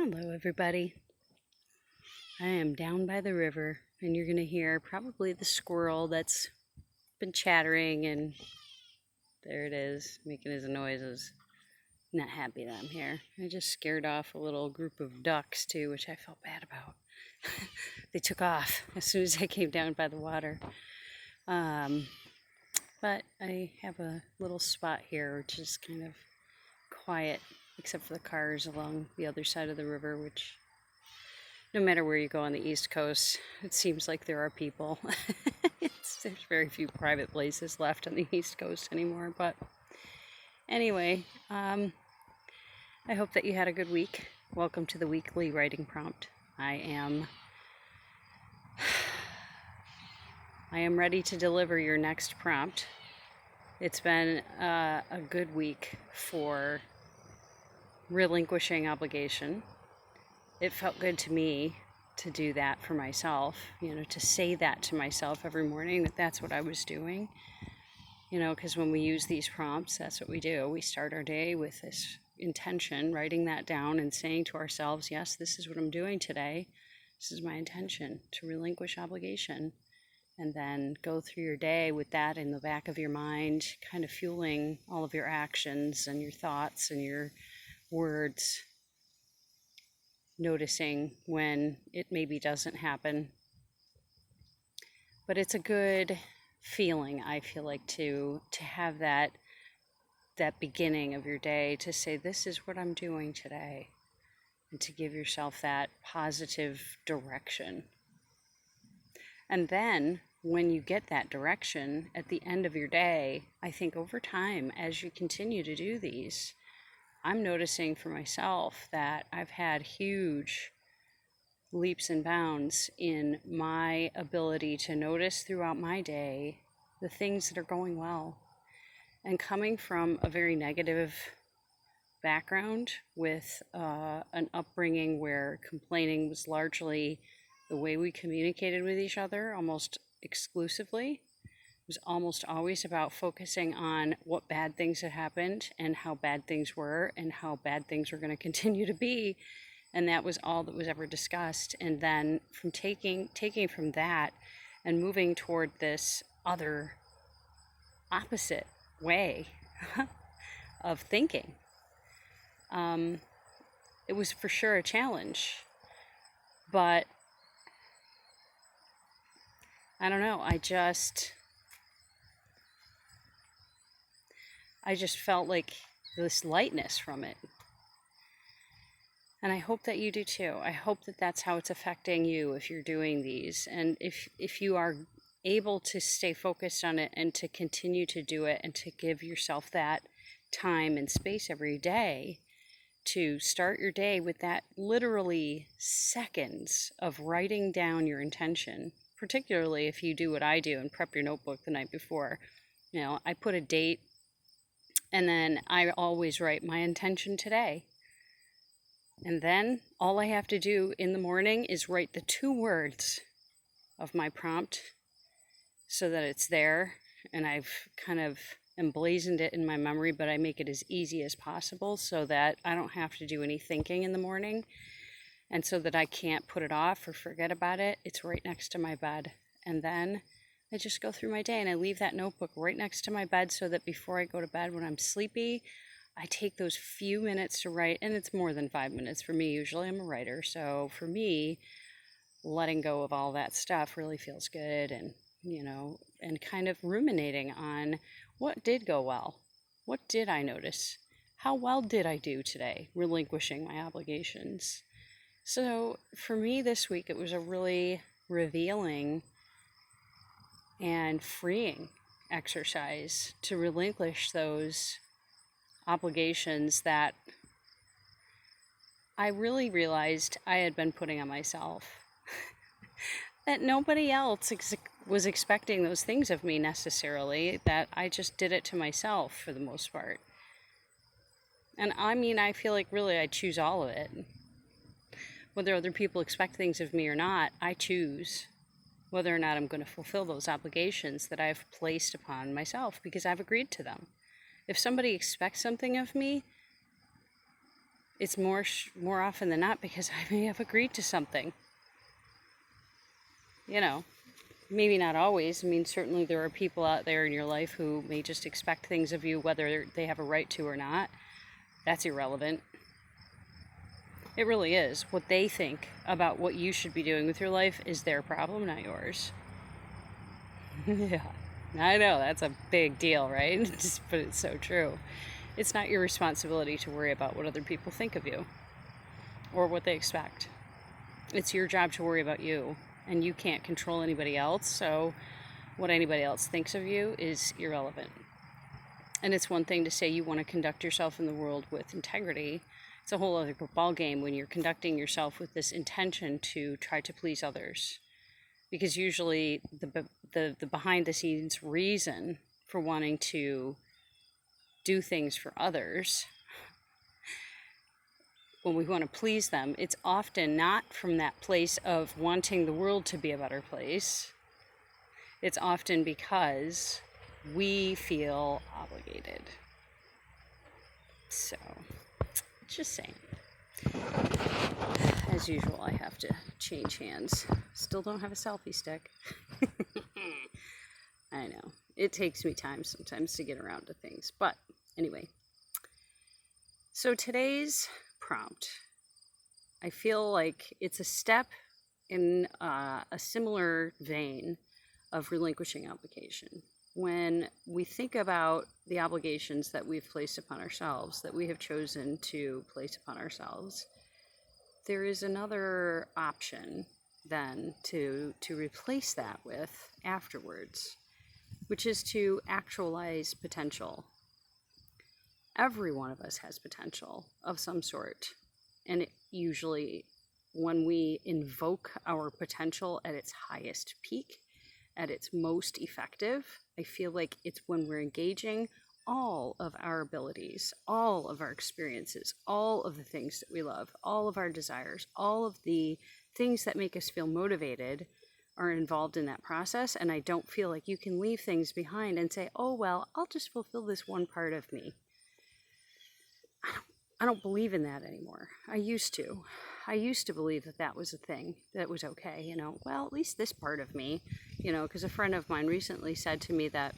Hello, everybody. I am down by the river, and you're going to hear probably the squirrel that's been chattering, and there it is, making his noises. Not happy that I'm here. I just scared off a little group of ducks, too, which I felt bad about. They took off as soon as I came down by the water. But I have a little spot here which is kind of quiet, except for the cars along the other side of the river, which no matter where you go on the East Coast, it seems like there are people. There's very few private places left on the East Coast anymore. But anyway, I hope that you had a good week. Welcome to the weekly writing prompt. I am ready to deliver your next prompt. It's been a good week for relinquishing obligation. It felt good to me to do that for myself, to say that to myself every morning, that that's what I was doing, because when we use these prompts, that's what we do. We start our day with this intention, writing that down and saying to ourselves, yes, this is what I'm doing today. This is my intention to relinquish obligation. And then go through your day with that in the back of your mind, kind of fueling all of your actions and your thoughts and your words. Noticing when it maybe doesn't happen. But it's a good feeling, I feel like, to have that beginning of your day, to say, this is what I'm doing today, and to give yourself that positive direction. And then when you get that direction at the end of your day, I think over time, as you continue to do these, I'm noticing for myself that I've had huge leaps and bounds in my ability to notice throughout my day the things that are going well. And coming from a very negative background with an upbringing where complaining was largely the way we communicated with each other, almost exclusively, was almost always about focusing on what bad things had happened and how bad things were and how bad things were going to continue to be. And that was all that was ever discussed. And then from taking from that and moving toward this other opposite way of thinking, it was for sure a challenge. But I don't know, I just felt like this lightness from it. And I hope that you do too. I hope that that's how it's affecting you if you're doing these. And if you are able to stay focused on it and to continue to do it and to give yourself that time and space every day to start your day with that literally seconds of writing down your intention, particularly if you do what I do and prep your notebook the night before. I put a date, and then I always write my intention today. And then all I have to do in the morning is write the 2 words of my prompt so that it's there, and I've kind of emblazoned it in my memory, but I make it as easy as possible so that I don't have to do any thinking in the morning, and so that I can't put it off or forget about it. It's right next to my bed. And then I just go through my day, and I leave that notebook right next to my bed so that before I go to bed when I'm sleepy, I take those few minutes to write, and it's more than 5 minutes for me. Usually I'm a writer, so for me, letting go of all that stuff really feels good, and and kind of ruminating on what did go well. What did I notice? How well did I do today, relinquishing my obligations? So for me this week, it was a really revealing and freeing exercise to relinquish those obligations that I really realized I had been putting on myself. That nobody else was expecting those things of me necessarily, that I just did it to myself for the most part. And I feel like really I choose all of it. Whether other people expect things of me or not, I choose whether or not I'm going to fulfill those obligations that I've placed upon myself because I've agreed to them. If somebody expects something of me, It's more often than not because I may have agreed to something. You know, maybe not always. I mean, certainly there are people out there in your life who may just expect things of you, whether they have a right to or not. That's irrelevant. It really is. What they think about what you should be doing with your life is their problem, not yours. Yeah, I know, that's a big deal, right? But it's so true. It's not your responsibility to worry about what other people think of you or what they expect. It's your job to worry about you, and you can't control anybody else, so what anybody else thinks of you is irrelevant. And it's one thing to say you want to conduct yourself in the world with integrity. It's a whole other ball game when you're conducting yourself with this intention to try to please others. Because usually the behind the scenes reason for wanting to do things for others, when we want to please them, it's often not from that place of wanting the world to be a better place. It's often because we feel obligated. So, just saying. As usual, I have to change hands. Still don't have a selfie stick. I know. It takes me time sometimes to get around to things. But anyway. So today's prompt, I feel like it's a step in a similar vein of relinquishing obligation. When we think about the obligations that we've placed upon ourselves, that we have chosen to place upon ourselves, there is another option then to replace that with afterwards, which is to actualize potential. Every one of us has potential of some sort, and usually when we invoke our potential at its highest peak, at its most effective, I feel like it's when we're engaging all of our abilities, all of our experiences, all of the things that we love, all of our desires, all of the things that make us feel motivated are involved in that process. And I don't feel like you can leave things behind and say, oh, well, I'll just fulfill this one part of me. I don't believe in that anymore. I used to believe that that was a thing, that was okay, well, at least this part of me, because a friend of mine recently said to me that,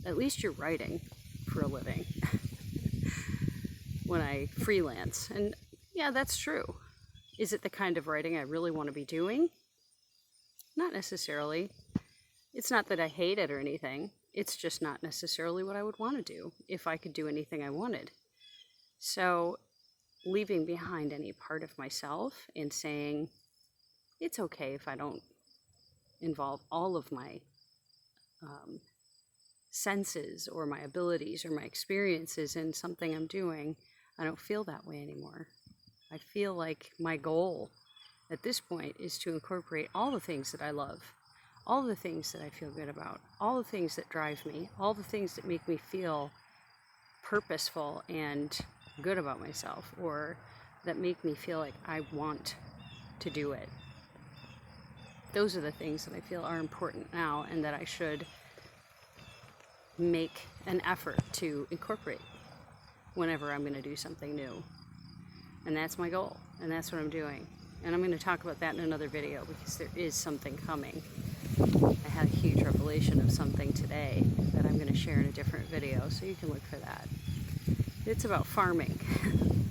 at least you're writing for a living when I freelance. And yeah, that's true. Is it the kind of writing I really want to be doing? Not necessarily. It's not that I hate it or anything. It's just not necessarily what I would want to do if I could do anything I wanted. So leaving behind any part of myself and saying, it's okay if I don't involve all of my senses or my abilities or my experiences in something I'm doing, I don't feel that way anymore. I feel like my goal at this point is to incorporate all the things that I love, all the things that I feel good about, all the things that drive me, all the things that make me feel purposeful and good about myself, or that make me feel like I want to do it. Those are the things that I feel are important now and that I should make an effort to incorporate whenever I'm going to do something new. And that's my goal, and that's what I'm doing. And I'm going to talk about that in another video because there is something coming. I had a huge revelation of something today that I'm going to share in a different video, so you can look for that. It's about farming,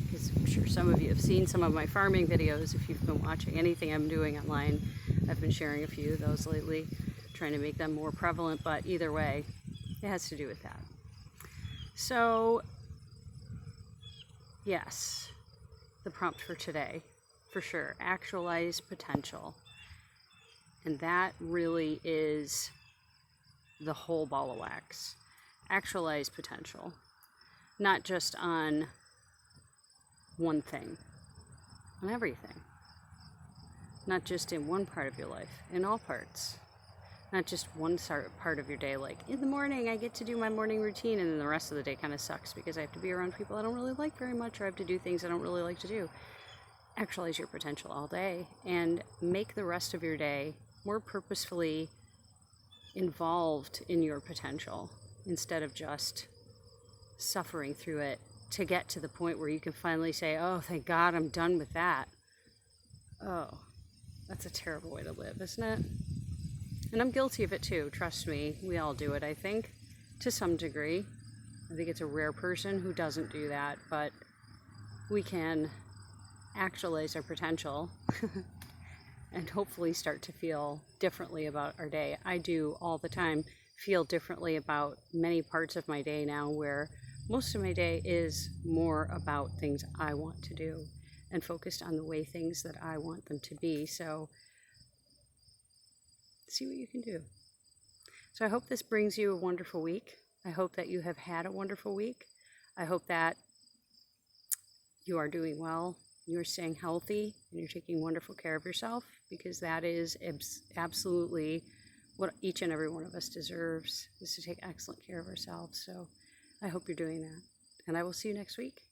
because I'm sure some of you have seen some of my farming videos. If you've been watching anything I'm doing online, I've been sharing a few of those lately, trying to make them more prevalent, but either way, it has to do with that. So, yes, the prompt for today, for sure, actualize potential. And that really is the whole ball of wax. Actualize potential. Not just on one thing, on everything. Not just in one part of your life, in all parts. Not just one part of your day, like in the morning I get to do my morning routine and then the rest of the day kind of sucks because I have to be around people I don't really like very much, or I have to do things I don't really like to do. Actualize your potential all day and make the rest of your day more purposefully involved in your potential instead of just suffering through it to get to the point where you can finally say, oh, thank God I'm done with that. Oh, that's a terrible way to live, isn't it? And I'm guilty of it too, trust me. We all do it, I think, to some degree. I think it's a rare person who doesn't do that, but we can actualize our potential and hopefully start to feel differently about our day. I do all the time feel differently about many parts of my day now, where most of my day is more about things I want to do and focused on the way things that I want them to be. So see what you can do. So I hope this brings you a wonderful week. I hope that you have had a wonderful week. I hope that you are doing well, you're staying healthy, and you're taking wonderful care of yourself, because that is absolutely what each and every one of us deserves, is to take excellent care of ourselves. So I hope you're doing that. And I will see you next week.